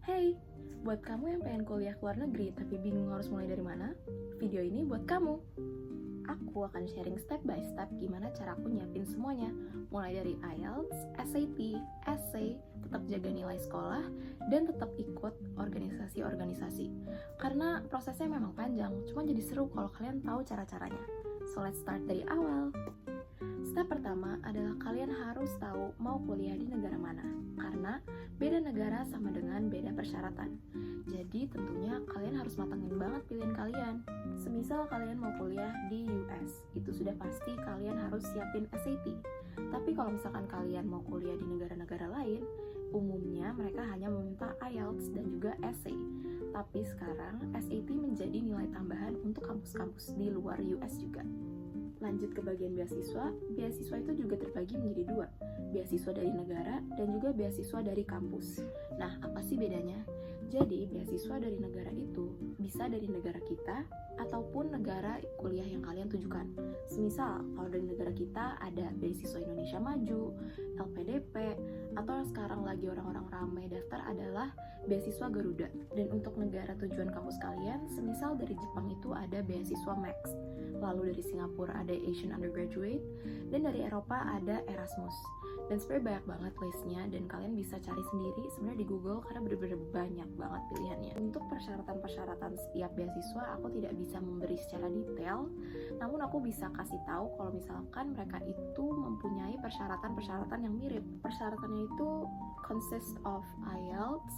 Hey, buat kamu yang pengen kuliah ke luar negeri tapi bingung harus mulai dari mana, video ini buat kamu. Aku akan sharing step by step gimana cara aku nyiapin semuanya, mulai dari IELTS, SAT, essay, tetap jaga nilai sekolah, dan tetap ikut organisasi-organisasi. Karena prosesnya memang panjang, cuma jadi seru kalau kalian tahu cara-caranya. So let's start dari awal. Step pertama adalah kalian harus tahu mau kuliah di negara mana, karena beda negara sama dengan beda persyaratan. Jadi tentunya kalian harus matengin banget pilihan kalian. Semisal kalian mau kuliah di US, itu sudah pasti kalian harus siapin SAT. Tapi kalau misalkan kalian mau kuliah di negara-negara lain, umumnya mereka hanya meminta IELTS dan juga essay. Tapi sekarang SAT menjadi nilai tambahan untuk kampus-kampus di luar US juga. Lanjut ke bagian beasiswa itu juga terbagi menjadi dua, beasiswa dari negara dan juga beasiswa dari kampus. Nah, apa sih bedanya? Jadi, beasiswa dari negara itu bisa dari negara kita ataupun negara kuliah yang kalian tujukan. Semisal, kalau dari negara kita ada beasiswa Indonesia Maju, LPDP, atau yang sekarang lagi orang-orang ramai daftar adalah beasiswa Garuda. Dan untuk negara tujuan kampus kalian, semisal dari Jepang itu ada beasiswa Max. Lalu dari Singapura ada Asian Undergraduate, dan dari Eropa ada Erasmus. Dan sebenarnya banyak banget listnya, dan kalian bisa cari sendiri sebenarnya di Google karena bener-bener banyak banget pilihannya. Untuk persyaratan-persyaratan setiap beasiswa aku tidak bisa memberi secara detail, namun aku bisa kasih tahu kalau misalkan mereka itu mempunyai persyaratan-persyaratan yang mirip. Persyaratannya itu consist of IELTS,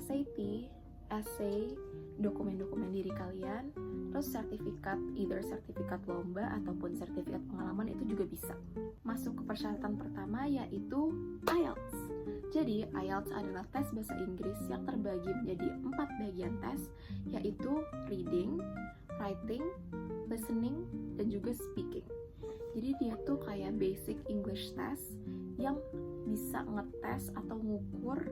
SAT, essay, dokumen-dokumen diri kalian, terus sertifikat, either sertifikat lomba ataupun sertifikat pengalaman itu juga bisa. Masuk ke persyaratan pertama yaitu IELTS. Jadi IELTS adalah tes bahasa Inggris yang terbagi menjadi 4 bagian tes, yaitu reading, writing, listening, dan juga speaking. Jadi dia tuh kayak basic English test yang bisa ngetes atau ngukur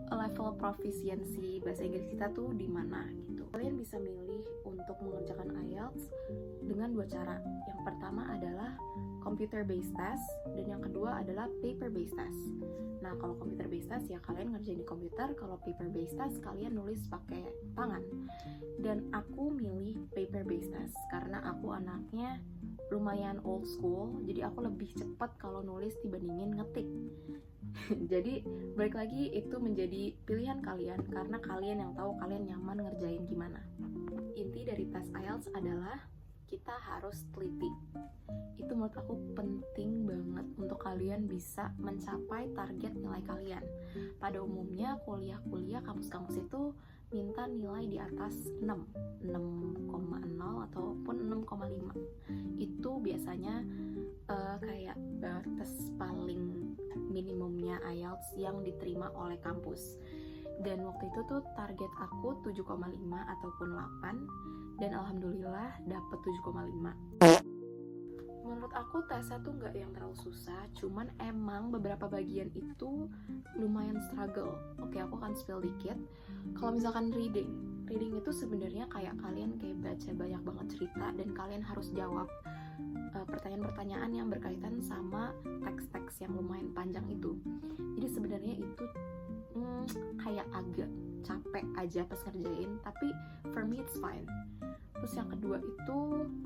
level proficiency bahasa Inggris kita tuh di mana gitu. Kalian bisa milih untuk mengerjakan IELTS dengan dua cara. Yang pertama adalah computer based test dan yang kedua adalah paper based test. Nah, kalau computer based test ya kalian ngerjain di komputer, kalau paper based test kalian nulis pakai tangan. Dan aku milih paper based test karena aku anaknya lumayan old school, jadi aku lebih cepat kalau nulis dibandingin ngetik. Jadi balik lagi itu menjadi pilihan kalian karena kalian yang tahu kalian nyaman ngerjain gimana. Inti dari tes IELTS adalah kita harus teliti. Itu menurut aku penting banget untuk kalian bisa mencapai target nilai kalian. Pada umumnya kuliah-kuliah kampus-kampus itu minta nilai di atas 6,0 ataupun 6,5. Itu biasanya kayak batas paling minimumnya IELTS yang diterima oleh kampus. Dan waktu itu tuh target aku 7,5 ataupun 8 dan alhamdulillah dapet 7,5. Menurut aku tesnya tuh nggak yang terlalu susah, cuman emang beberapa bagian itu lumayan struggle. Oke, aku akan spill dikit. Kalau misalkan reading itu sebenarnya kayak kalian kayak baca banyak banget cerita dan kalian harus jawab pertanyaan-pertanyaan yang berkaitan sama teks-teks yang lumayan panjang itu. Jadi sebenarnya itu kayak agak capek aja pas ngerjain, tapi for me it's fine. Terus yang kedua itu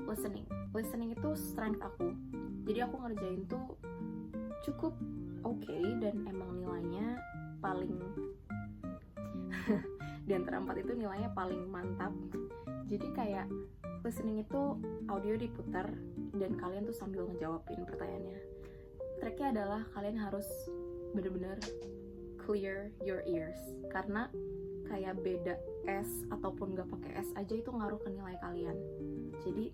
listening itu strength aku, jadi aku ngerjain tuh cukup oke, dan emang nilainya paling di antara 4 itu nilainya paling mantap. Jadi kayak listening itu audio diputar dan kalian tuh sambil ngejawabin pertanyaannya. Triknya adalah kalian harus bener-bener clear your ears, karena kayak beda S ataupun gak pakai S aja itu ngaruh ke nilai kalian. Jadi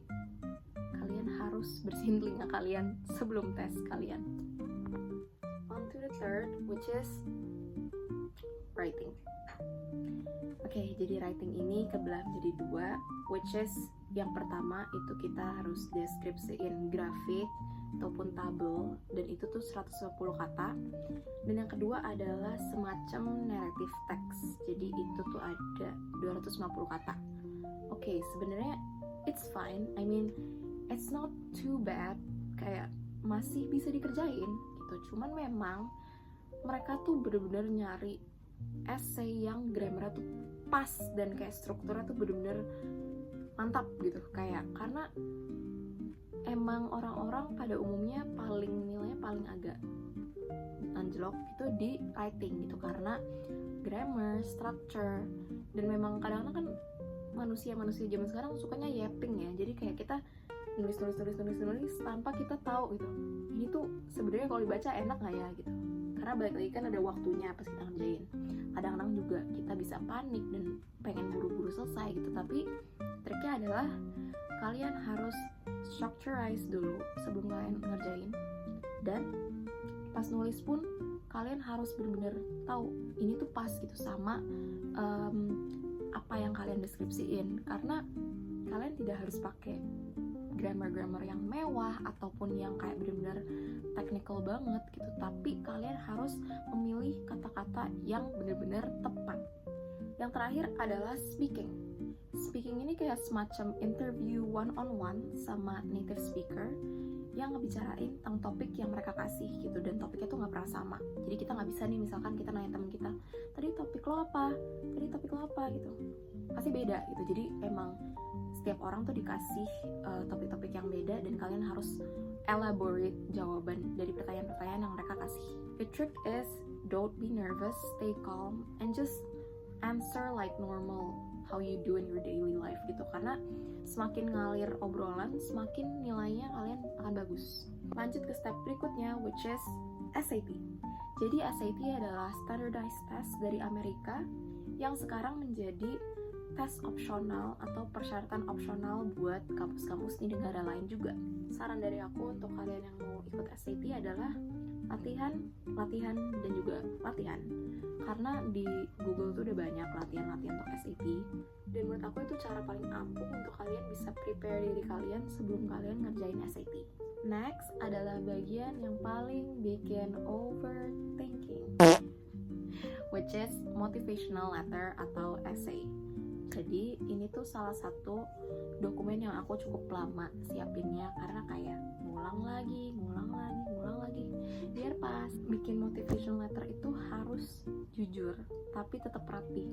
kalian harus bersihin telinga kalian sebelum tes kalian. On to the third, which is writing. Oke, jadi writing ini kebelah menjadi dua, which is yang pertama itu kita harus deskripsiin grafik ataupun tabel, dan itu tuh 150 kata. Dan yang kedua adalah semacam narrative text, jadi itu tuh ada 250 kata. Oke, sebenarnya it's fine, I mean it's not too bad, kayak masih bisa dikerjain gitu. Cuman memang mereka tuh bener-bener nyari essay yang grammarnya tuh pas dan kayak strukturnya tuh bener-bener mantap gitu. Kayak karena emang orang-orang pada umumnya nilainya paling agak anjlok itu di writing gitu, karena grammar, structure, dan memang kadang-kadang kan manusia zaman sekarang sukanya yapping ya. Jadi kayak kita nulis tanpa kita tahu gitu, ini tuh sebenarnya kalau dibaca enak nggak ya gitu. Karena balik lagi kan ada waktunya pas kita ngerjain. Kadang-kadang juga kita bisa panik dan pengen buru-buru selesai gitu. Tapi triknya adalah kalian harus structurize dulu sebelum kalian ngerjain, dan pas nulis pun kalian harus benar-benar tahu ini tuh pas gitu sama apa yang kalian deskripsiin. Karena kalian tidak harus pakai grammar yang mewah ataupun yang kayak benar-benar technical banget gitu, tapi kalian harus memilih kata-kata yang benar-benar tepat. Yang terakhir adalah speaking ini kayak semacam interview one-on-one sama native speaker yang ngebicarain tentang topik yang mereka kasih gitu, dan topiknya tuh nggak pernah sama. Jadi kita nggak bisa nih, misalkan kita nanya teman kita, tadi topik lo apa gitu, pasti beda gitu. Jadi emang setiap orang tuh dikasih topik-topik yang beda, dan kalian harus elaborate jawaban dari pertanyaan-pertanyaan yang mereka kasih. The trick is don't be nervous, stay calm, and just answer like normal how you do in your daily life gitu. Karena semakin ngalir obrolan, semakin nilainya kalian akan bagus. Lanjut ke step berikutnya, which is SAT. Jadi SAT adalah standardized test dari Amerika yang sekarang menjadi tes opsional atau persyaratan opsional buat kampus-kampus di negara lain juga. Saran dari aku untuk kalian yang mau ikut SAT adalah latihan, dan juga latihan. Karena di Google tuh udah banyak latihan-latihan untuk SAT, dan menurut aku itu cara paling ampuh untuk kalian bisa prepare diri kalian sebelum kalian ngerjain SAT. Next adalah bagian yang paling bikin overthinking, which is motivational letter atau essay. Jadi ini tuh salah satu dokumen yang aku cukup lama siapinnya, karena kayak ngulang lagi biar pas bikin motivation letter itu harus jujur tapi tetap rapi.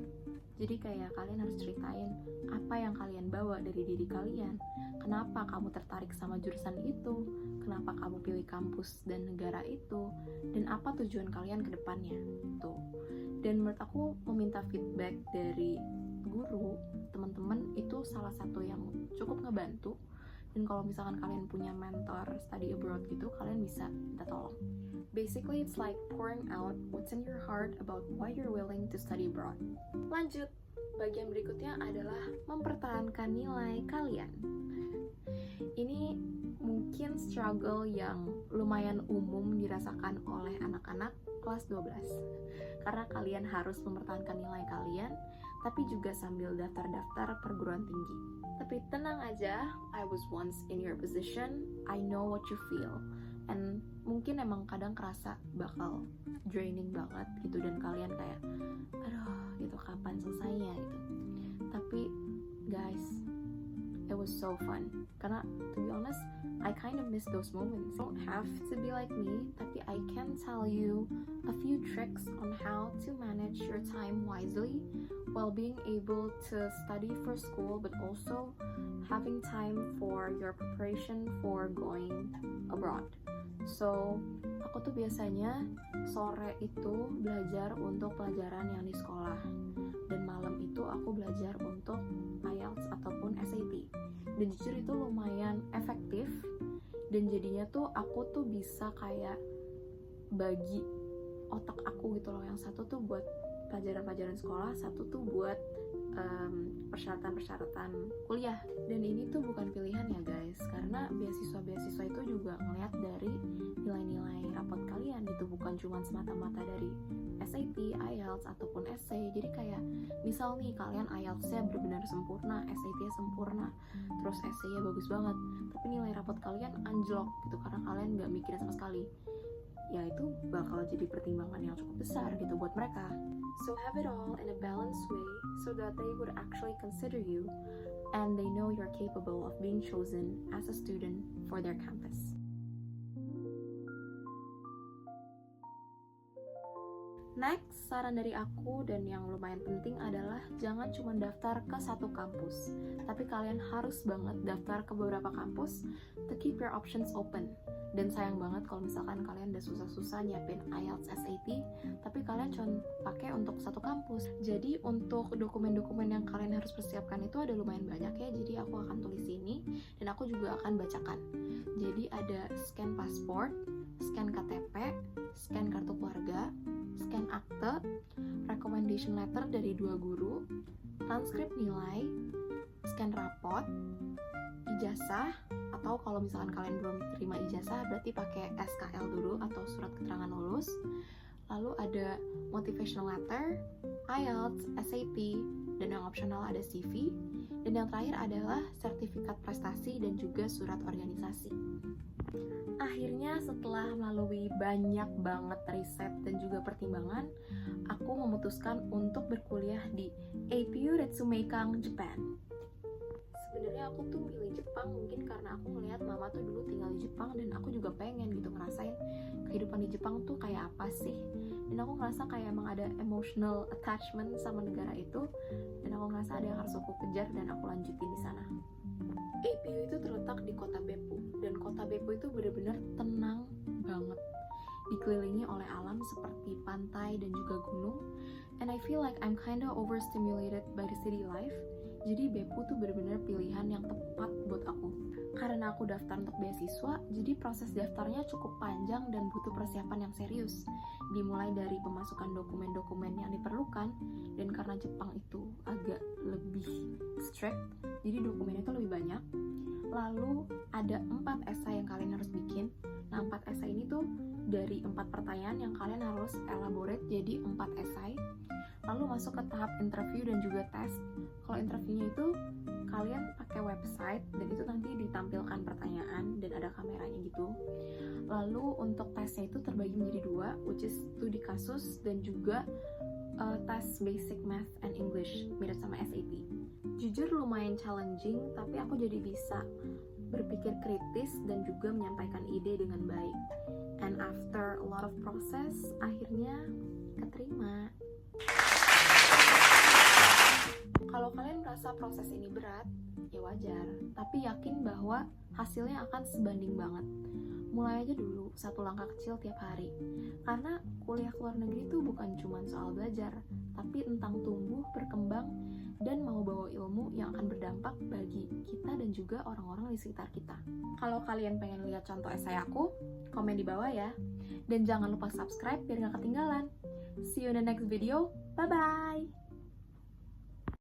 Jadi kayak kalian harus ceritain apa yang kalian bawa dari diri kalian, kenapa kamu tertarik sama jurusan itu, kenapa kamu pilih kampus dan negara itu, dan apa tujuan kalian ke depannya tuh. Dan menurut aku meminta feedback dari guru, teman-teman itu salah satu yang cukup ngebantu. Dan kalau misalkan kalian punya mentor study abroad gitu, kalian bisa minta tolong. Basically it's like pouring out what's in your heart about why you're willing to study abroad. Lanjut, bagian berikutnya adalah mempertahankan nilai kalian. Ini mungkin struggle yang lumayan umum dirasakan oleh anak-anak kelas 12. Karena kalian harus mempertahankan nilai kalian, tapi juga sambil daftar-daftar perguruan tinggi. Tapi tenang aja, I was once in your position, I know what you feel. And mungkin emang kadang kerasa bakal draining banget gitu, dan kalian kayak, aduh gitu kapan selesainya gitu. Tapi guys, it was so fun. Karena to be honest, I kind of miss those moments. You don't have to be like me, tapi I can tell you a few tricks on how to manage your time wisely while being able to study for school, but also having time for your preparation for going abroad. So, aku tuh biasanya sore itu belajar untuk pelajaran yang di sekolah, dan malam itu aku belajar untuk IELTS ataupun SAT. Dan jujur itu lumayan efektif, dan jadinya tuh aku tuh bisa kayak bagi otak aku gitu loh, yang satu tuh buat pelajaran-pelajaran sekolah, satu tuh buat persyaratan-persyaratan kuliah. Dan ini tuh bukan pilihan ya guys, karena beasiswa-beasiswa itu juga ngeliat dari nilai-nilai rapot kalian gitu, bukan cuma semata-mata dari SAT, IELTS ataupun essay. Jadi kayak misal nih kalian IELTS-nya benar-benar sempurna, SAT-nya sempurna, terus essay-nya bagus banget, tapi nilai rapot kalian anjlok gitu karena kalian nggak mikirin sama sekali, ya itu bakal jadi pertimbangan yang cukup besar gitu buat mereka. So have it all in a balanced way so that they would actually consider you and they know you're capable of being chosen as a student for their campus. Next, saran dari aku dan yang lumayan penting adalah jangan cuma daftar ke satu kampus, tapi kalian harus banget daftar ke beberapa kampus to keep your options open. Dan sayang banget kalau misalkan kalian udah susah-susah nyiapin IELTS SAT, tapi kalian cuma pakai untuk satu kampus. Jadi untuk dokumen-dokumen yang kalian harus persiapkan itu ada lumayan banyak ya, jadi aku akan tulis ini dan aku juga akan bacakan. Jadi ada scan pasport, scan KTP, scan kartu keluarga, scan akte, recommendation letter dari 2 guru, transkrip nilai, scan rapot, ijazah, atau kalau misalkan kalian belum terima ijazah berarti pakai SKL dulu atau surat keterangan lulus. Lalu ada motivational letter, IELTS, SAT, dan yang optional ada CV. Dan yang terakhir adalah sertifikat prestasi dan juga surat organisasi. Akhirnya setelah melalui banyak banget riset dan juga pertimbangan, aku memutuskan untuk berkuliah di APU Ritsumeikan, Japan. Sebenarnya aku tuh milih Jepang mungkin karena aku ngelihat mama tuh dulu tinggal di Jepang dan aku juga pengen gitu ngerasain kehidupan di Jepang tuh kayak apa sih. Dan aku ngerasa kayak emang ada emotional attachment sama negara itu, dan aku ngerasa ada yang harus aku kejar dan aku lanjutin di sana. APU itu terletak di kota Beppu, dan kota Beppu itu benar-benar tenang banget, dikelilingi oleh alam seperti pantai dan juga gunung. And I feel like I'm kinda overstimulated by the city life. Jadi Beppu tuh benar-benar pilihan yang tepat buat aku. Karena aku daftar untuk beasiswa, jadi proses daftarnya cukup panjang dan butuh persiapan yang serius. Dimulai dari pemasukan dokumen-dokumen yang diperlukan, dan karena Jepang itu agak lebih strict, jadi dokumennya itu lebih banyak. Lalu ada 4 esai yang kalian harus bikin. Nah, 4 esai ini tuh dari 4 pertanyaan yang kalian harus elaborate jadi 4 esai. Lalu masuk ke tahap interview dan juga tes. Kalau interviewnya itu kalian pakai website dan itu nanti ditampilkan pertanyaan dan ada kameranya gitu. Lalu untuk tesnya itu terbagi menjadi 2, which is studi kasus dan juga tes basic math and English, mirip sama SAT. Jujur lumayan challenging, tapi aku jadi bisa berpikir kritis dan juga menyampaikan ide dengan baik. And after a lot of process, akhirnya keterima. Kalau kalian merasa proses ini berat, ya wajar, tapi yakin bahwa hasilnya akan sebanding banget. Mulai aja dulu, 1 langkah kecil tiap hari. Karena kuliah ke luar negeri itu bukan cuma soal belajar, tapi tentang tumbuh, berkembang, dan mau bawa ilmu yang akan berdampak bagi kita dan juga orang-orang di sekitar kita. Kalau kalian pengen lihat contoh esai aku, komen di bawah ya. Dan jangan lupa subscribe biar gak ketinggalan. See you in the next video. Bye-bye!